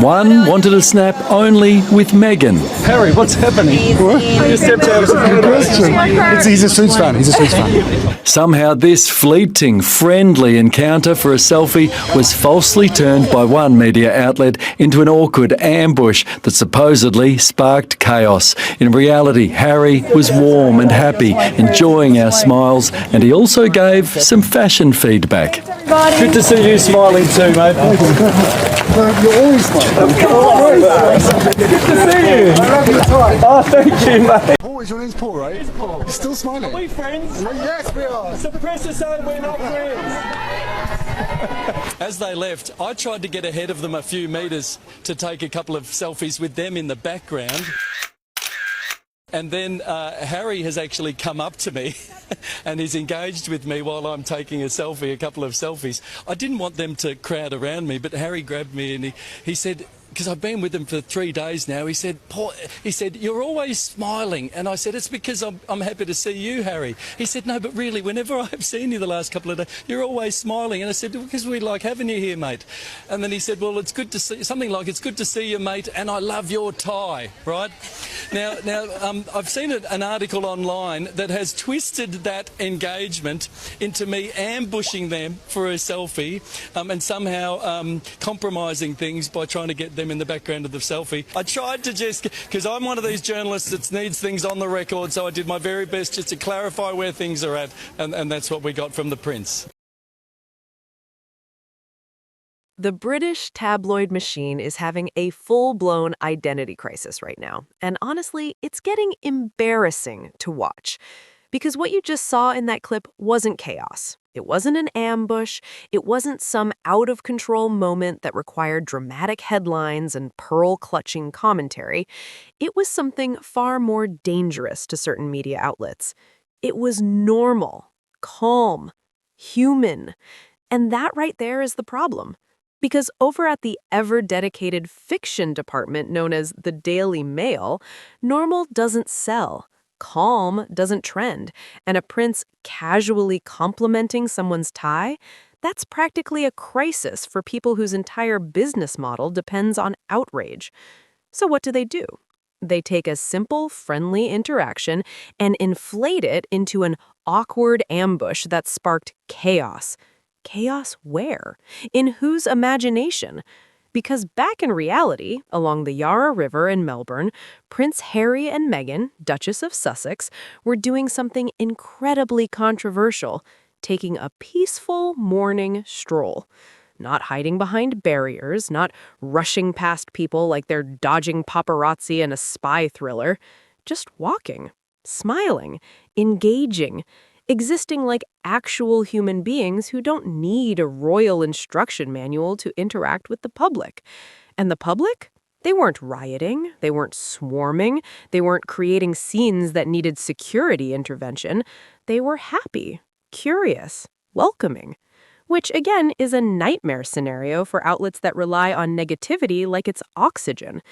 One wanted a snap only with Meghan. Harry, what's happening? What? You stepped out of the Good question. He's a Suits fan. He's a Suits fan. Somehow this fleeting, friendly encounter for a selfie was falsely turned by one media outlet into an awkward ambush that supposedly sparked chaos. In reality, Harry was warm and happy, enjoying our smiles, and he also gave some fashion feedback. Good to see you smiling too, mate. You're always smiling. Good to see you. I love your tie. Oh, thank you, mate. Paul, your name's Paul, right? It's Paul. You're still smiling. Are we friends? Yes, we are. So the press is saying we're not friends. As they left, I tried to get ahead of them a few metres to take a couple of selfies with them in the background. And then Harry has actually come up to me and he's engaged with me while I'm taking a couple of selfies. I didn't want them to crowd around me, but Harry grabbed me and he said, because I've been with them for 3 days now, he said, Paul, you're always smiling. And I said, it's because I'm happy to see you, Harry. He said, no, but really, whenever I've seen you the last couple of days, you're always smiling. And I said, because we like having you here, mate. And then he said, well, it's good to see, something like, it's good to see you, mate, and I love your tie, right? Now, I've seen an article online that has twisted that engagement into me ambushing them for a selfie and somehow compromising things by trying to get them in the background of the selfie. I tried to because I'm one of these journalists that needs things on the record, so I did my very best just to clarify where things are at, and that's what we got from the Prince. The British tabloid machine is having a full-blown identity crisis right now. And honestly, it's getting embarrassing to watch. Because what you just saw in that clip wasn't chaos. It wasn't an ambush. It wasn't some out-of-control moment that required dramatic headlines and pearl-clutching commentary. It was something far more dangerous to certain media outlets. It was normal, calm, human. And that right there is the problem. Because over at the ever-dedicated fiction department known as the Daily Mail, normal doesn't sell. Calm doesn't trend, and a prince casually complimenting someone's tie, that's practically a crisis for people whose entire business model depends on outrage. So what do? They take a simple, friendly interaction and inflate it into an awkward ambush that sparked chaos. Chaos where? In whose imagination? Because back in reality, along the Yarra River in Melbourne, Prince Harry and Meghan, Duchess of Sussex, were doing something incredibly controversial, taking a peaceful morning stroll. Not hiding behind barriers, not rushing past people like they're dodging paparazzi in a spy thriller. Just walking, smiling, engaging, existing like actual human beings who don't need a royal instruction manual to interact with the public. And the public? They weren't rioting, they weren't swarming, they weren't creating scenes that needed security intervention. They were happy, curious, welcoming. Which, again, is a nightmare scenario for outlets that rely on negativity like it's oxygen.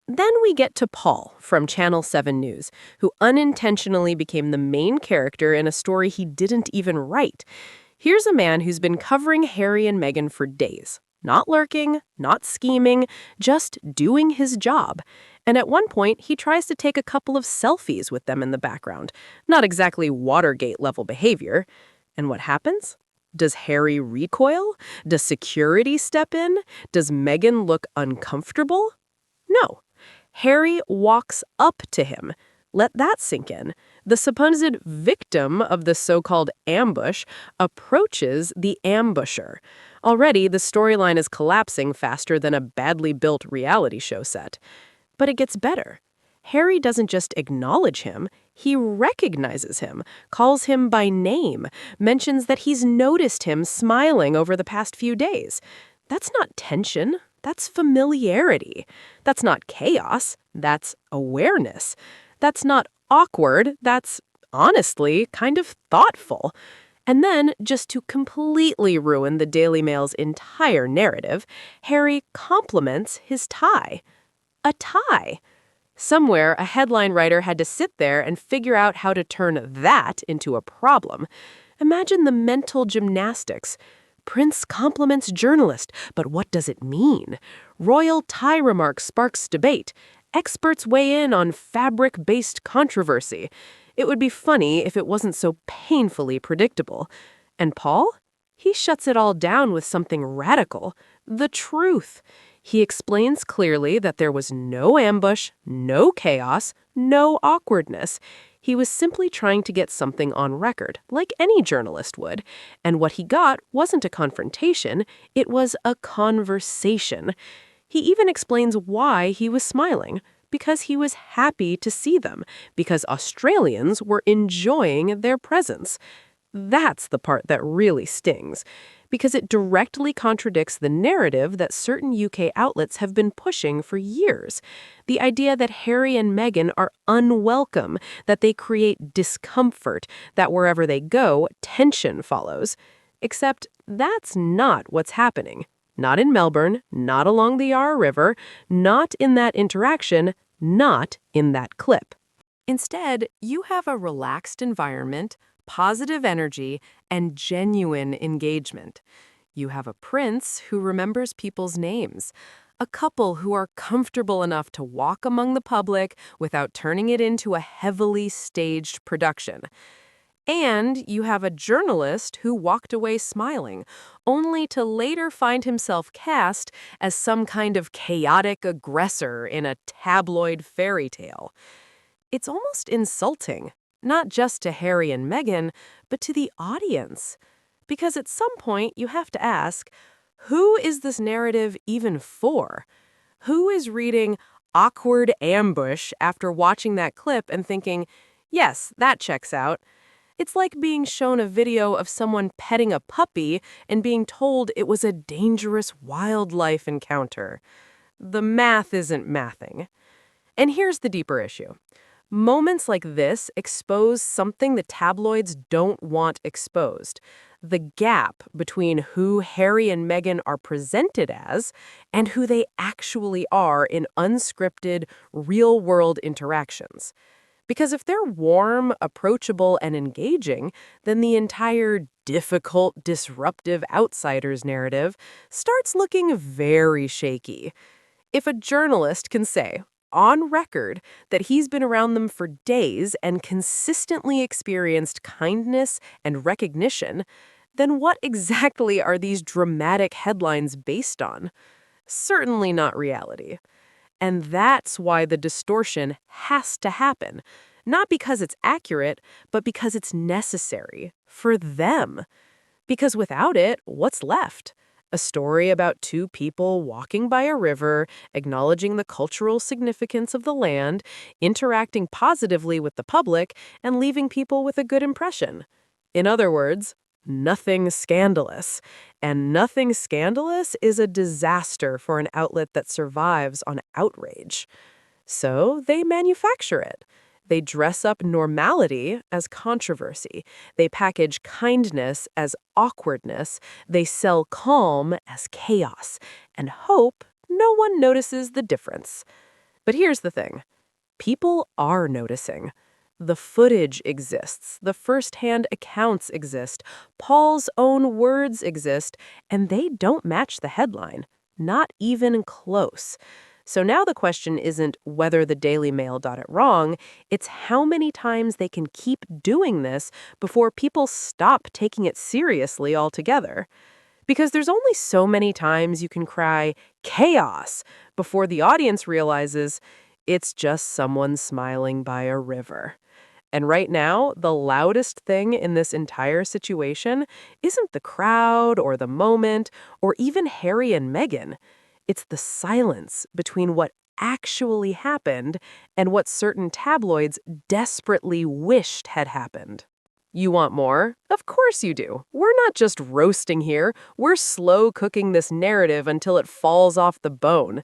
Then we get to Paul from Channel 7 News, who unintentionally became the main character in a story he didn't even write. Here's a man who's been covering Harry and Meghan for days. Not lurking, not scheming, just doing his job. And at one point, he tries to take a couple of selfies with them in the background. Not exactly Watergate-level behavior. And what happens? Does Harry recoil? Does security step in? Does Meghan look uncomfortable? No. Harry walks up to him. Let that sink in. The supposed victim of the so-called ambush approaches the ambusher. Already, the storyline is collapsing faster than a badly built reality show set. But it gets better. Harry doesn't just acknowledge him, he recognizes him, calls him by name, mentions that he's noticed him smiling over the past few days. That's not tension. That's familiarity. That's not chaos. That's awareness. That's not awkward. That's, honestly, kind of thoughtful. And then, just to completely ruin the Daily Mail's entire narrative, Harry compliments his tie. A tie. Somewhere, a headline writer had to sit there and figure out how to turn that into a problem. Imagine the mental gymnastics. Prince compliments journalist, but what does it mean? Royal tie remark sparks debate. Experts weigh in on fabric-based controversy. It would be funny if it wasn't so painfully predictable. And Paul? He shuts it all down with something radical. The truth. He explains clearly that there was no ambush, no chaos, no awkwardness. He was simply trying to get something on record, like any journalist would. And what he got wasn't a confrontation, it was a conversation. He even explains why he was smiling. Because he was happy to see them. Because Australians were enjoying their presence. That's the part that really stings, because it directly contradicts the narrative that certain UK outlets have been pushing for years. The idea that Harry and Meghan are unwelcome, that they create discomfort, that wherever they go, tension follows. Except that's not what's happening. Not in Melbourne, not along the Yarra River, not in that interaction, not in that clip. Instead, you have a relaxed environment, positive energy, and genuine engagement. You have a prince who remembers people's names, a couple who are comfortable enough to walk among the public without turning it into a heavily staged production. And you have a journalist who walked away smiling, only to later find himself cast as some kind of chaotic aggressor in a tabloid fairy tale. It's almost insulting. Not just to Harry and Meghan, but to the audience. Because at some point you have to ask, who is this narrative even for? Who is reading awkward ambush after watching that clip and thinking, yes, that checks out? It's like being shown a video of someone petting a puppy and being told it was a dangerous wildlife encounter. The math isn't mathing. And here's the deeper issue. Moments like this expose something the tabloids don't want exposed. The gap between who Harry and Meghan are presented as and who they actually are in unscripted, real-world interactions. Because if they're warm, approachable, and engaging, then the entire difficult, disruptive outsiders narrative starts looking very shaky. If a journalist can say, on record, that he's been around them for days and consistently experienced kindness and recognition, then what exactly are these dramatic headlines based on? Certainly not reality. And that's why the distortion has to happen. Not because it's accurate, but because it's necessary for them. Because without it, what's left? A story about two people walking by a river, acknowledging the cultural significance of the land, interacting positively with the public, and leaving people with a good impression. In other words, nothing scandalous. And nothing scandalous is a disaster for an outlet that survives on outrage. So they manufacture it. They dress up normality as controversy. They package kindness as awkwardness. They sell calm as chaos and hope no one notices the difference. But here's the thing. People are noticing. The footage exists. The first-hand accounts exist. Paul's own words exist. And they don't match the headline. Not even close. So now the question isn't whether the Daily Mail got it wrong, it's how many times they can keep doing this before people stop taking it seriously altogether. Because there's only so many times you can cry, chaos, before the audience realizes it's just someone smiling by a river. And right now, the loudest thing in this entire situation isn't the crowd or the moment or even Harry and Meghan. It's the silence between what actually happened and what certain tabloids desperately wished had happened. You want more? Of course you do. We're not just roasting here. We're slow cooking this narrative until it falls off the bone.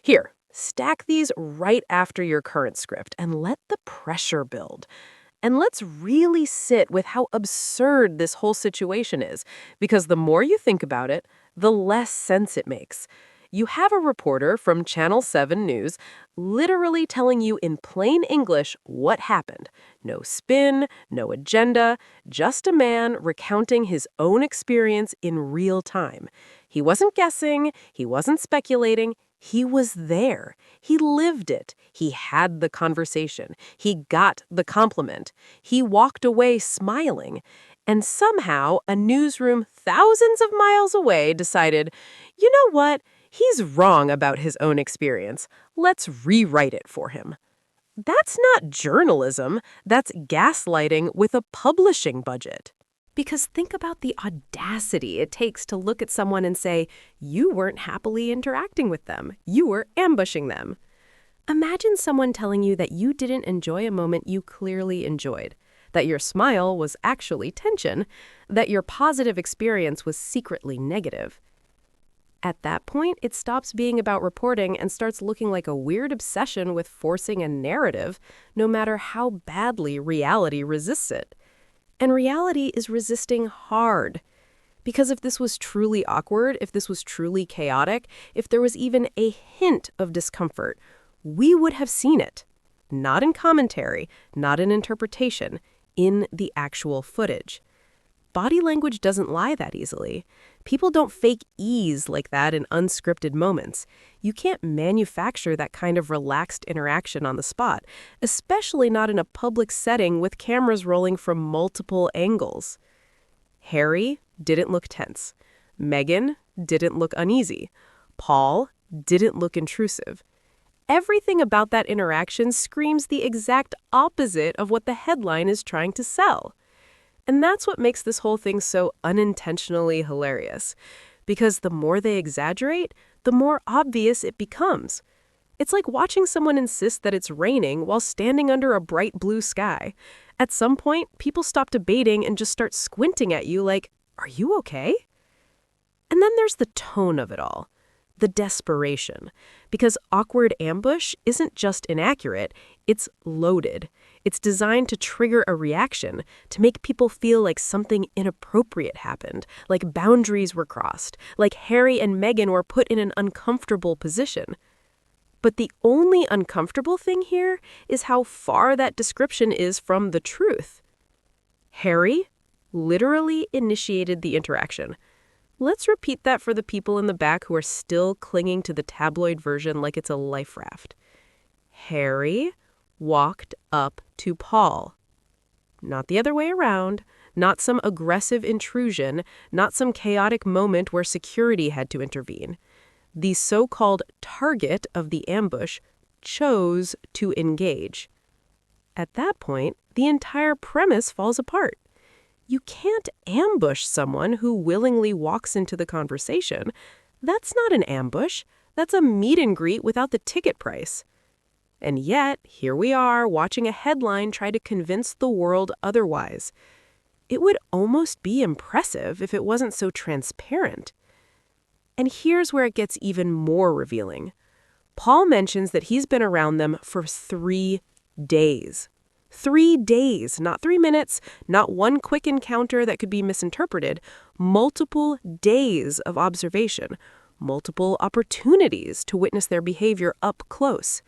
Here, stack these right after your current script and let the pressure build. And let's really sit with how absurd this whole situation is, because the more you think about it, the less sense it makes. You have a reporter from Channel 7 News literally telling you in plain English what happened. No spin, no agenda, just a man recounting his own experience in real time. He wasn't guessing, he wasn't speculating, he was there. He lived it. He had the conversation. He got the compliment. He walked away smiling. And somehow, a newsroom thousands of miles away decided, you know what? He's wrong about his own experience. Let's rewrite it for him. That's not journalism. That's gaslighting with a publishing budget. Because think about the audacity it takes to look at someone and say, you weren't happily interacting with them. You were ambushing them. Imagine someone telling you that you didn't enjoy a moment you clearly enjoyed, that your smile was actually tension, that your positive experience was secretly negative. At that point, it stops being about reporting and starts looking like a weird obsession with forcing a narrative, no matter how badly reality resists it. And reality is resisting hard. Because if this was truly awkward, if this was truly chaotic, if there was even a hint of discomfort, we would have seen it. Not in commentary, not in interpretation, in the actual footage. Body language doesn't lie that easily. People don't fake ease like that in unscripted moments. You can't manufacture that kind of relaxed interaction on the spot, especially not in a public setting with cameras rolling from multiple angles. Harry didn't look tense. Meghan didn't look uneasy. Paul didn't look intrusive. Everything about that interaction screams the exact opposite of what the headline is trying to sell. And that's what makes this whole thing so unintentionally hilarious. Because the more they exaggerate, the more obvious it becomes. It's like watching someone insist that it's raining while standing under a bright blue sky. At some point, people stop debating and just start squinting at you like, are you okay? And then there's the tone of it all. The desperation. Because awkward ambush isn't just inaccurate, it's loaded. It's designed to trigger a reaction, to make people feel like something inappropriate happened, like boundaries were crossed, like Harry and Meghan were put in an uncomfortable position. But the only uncomfortable thing here is how far that description is from the truth. Harry literally initiated the interaction. Let's repeat that for the people in the back who are still clinging to the tabloid version like it's a life raft. Harry walked up to Paul. Not the other way around, not some aggressive intrusion, not some chaotic moment where security had to intervene. The so-called target of the ambush chose to engage. At that point, the entire premise falls apart. You can't ambush someone who willingly walks into the conversation. That's not an ambush. That's a meet and greet without the ticket price. And yet, here we are watching a headline try to convince the world otherwise. It would almost be impressive if it wasn't so transparent. And here's where it gets even more revealing. Paul mentions that he's been around them for 3 days. 3 days, not 3 minutes, not one quick encounter that could be misinterpreted. Multiple days of observation, multiple opportunities to witness their behavior up close.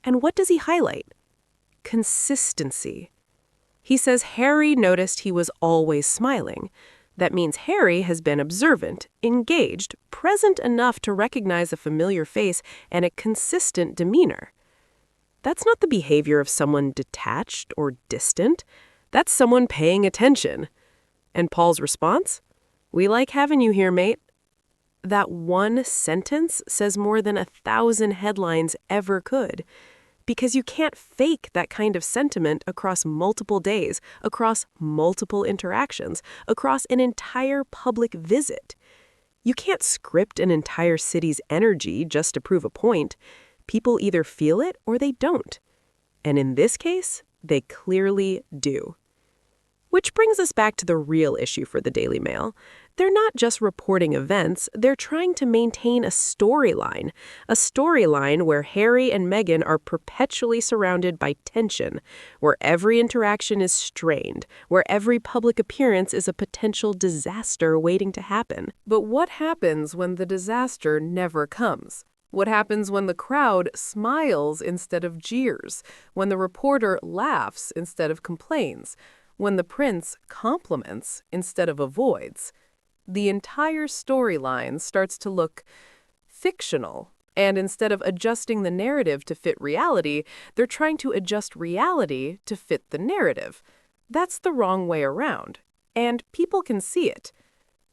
And what does he highlight? Consistency. He says Harry noticed he was always smiling. That means Harry has been observant, engaged, present enough to recognize a familiar face and a consistent demeanor. That's not the behavior of someone detached or distant. That's someone paying attention. And Paul's response? We like having you here, mate. That one sentence says more than 1,000 headlines ever could. Because you can't fake that kind of sentiment across multiple days, across multiple interactions, across an entire public visit. You can't script an entire city's energy just to prove a point. People either feel it or they don't. And in this case, they clearly do. Which brings us back to the real issue for the Daily Mail. They're not just reporting events, they're trying to maintain a storyline where Harry and Meghan are perpetually surrounded by tension, where every interaction is strained, where every public appearance is a potential disaster waiting to happen. But what happens when the disaster never comes? What happens when the crowd smiles instead of jeers, when the reporter laughs instead of complains, when the prince compliments instead of avoids? The entire storyline starts to look fictional. And instead of adjusting the narrative to fit reality, they're trying to adjust reality to fit the narrative. That's the wrong way around. And people can see it.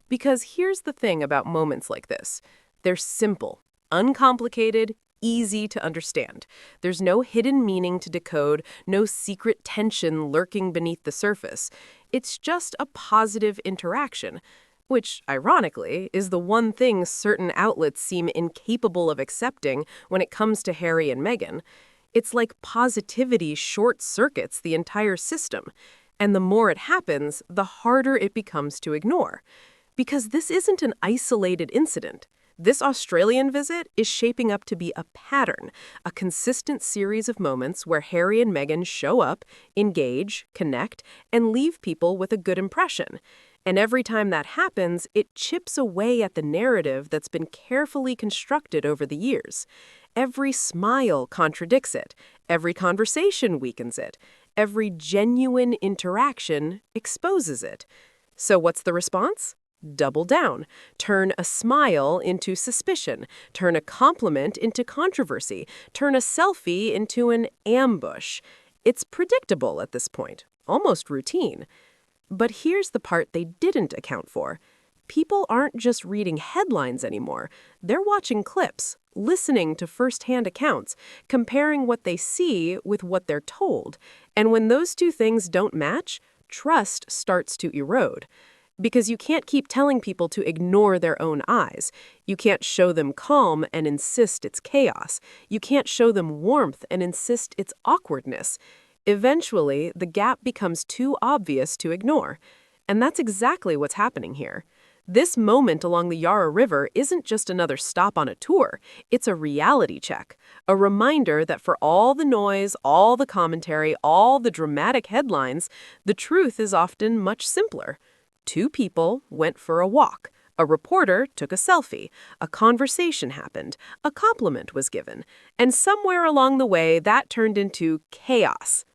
Because here's the thing about moments like this. They're simple, uncomplicated, easy to understand. There's no hidden meaning to decode, no secret tension lurking beneath the surface. It's just a positive interaction. Which, ironically, is the one thing certain outlets seem incapable of accepting when it comes to Harry and Meghan. It's like positivity short-circuits the entire system, and the more it happens, the harder it becomes to ignore. Because this isn't an isolated incident. This Australian visit is shaping up to be a pattern, a consistent series of moments where Harry and Meghan show up, engage, connect, and leave people with a good impression. And every time that happens, it chips away at the narrative that's been carefully constructed over the years. Every smile contradicts it. Every conversation weakens it. Every genuine interaction exposes it. So what's the response? Double down. Turn a smile into suspicion. Turn a compliment into controversy. Turn a selfie into an ambush. It's predictable at this point, almost routine. But here's the part they didn't account for. People aren't just reading headlines anymore. They're watching clips, listening to first-hand accounts, comparing what they see with what they're told. And when those two things don't match, trust starts to erode. Because you can't keep telling people to ignore their own eyes. You can't show them calm and insist it's chaos. You can't show them warmth and insist it's awkwardness. Eventually, the gap becomes too obvious to ignore. And that's exactly what's happening here. This moment along the Yarra River isn't just another stop on a tour. It's a reality check, a reminder that for all the noise, all the commentary, all the dramatic headlines, the truth is often much simpler. Two people went for a walk. A reporter took a selfie. A conversation happened. A compliment was given. And somewhere along the way, that turned into chaos.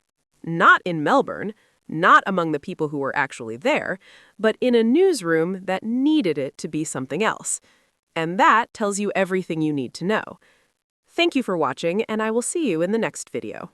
Not in Melbourne, not among the people who were actually there, but in a newsroom that needed it to be something else. And that tells you everything you need to know. Thank you for watching, and I will see you in the next video.